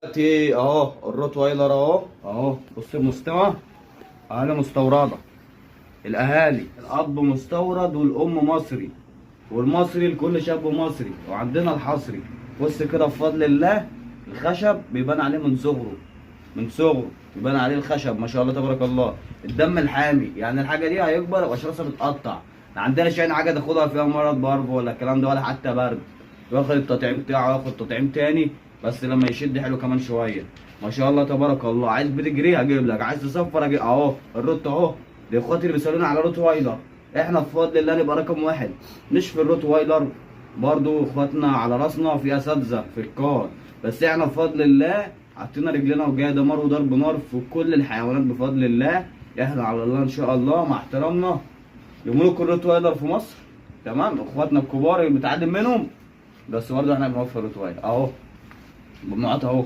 دلوقتي اهو الروتويلر اهو بص المستوى. اهالي مستورده، الاهالي الاب مستورد والام مصري، والمصري لكل شاب مصري، وعندنا الحصري. بص كده بفضل الله الخشب بيبان عليه من صغره بيبان عليه الخشب ما شاء الله تبارك الله. الدم الحامي يعني الحاجه دي هيكبر يبقى راسها بتقطع. ما عندناش يعني حاجه تاخدها فيها مرض برضه ولا الكلام ده ولا حتى برد. واخد التطعيم بتاعه، واخد تطعيم تاني بس لما يشد حلو كمان شويه. ما شاء الله تبارك الله. عايز بتجري هجيب لك، عايز تصفر اجيب اهو الروت اهو. لاخواتي اللي بيسالوني على روت وايلر، احنا بفضل الله نبقى رقم واحد مش في الروت وايلر. برضو اخواتنا على راسنا في اساتذه في الكار، بس احنا بفضل الله حطينا رجلنا وجايه دمار وضرب نار في كل الحيوانات بفضل الله. احنا على الله ان شاء الله مع احترامنا لملوك الروت وايلر في مصر. تمام، اخواتنا الكبار اللي بنتعلم منهم، بس برضه احنا بنوفر روت وايلر اهو مجموعات اهو.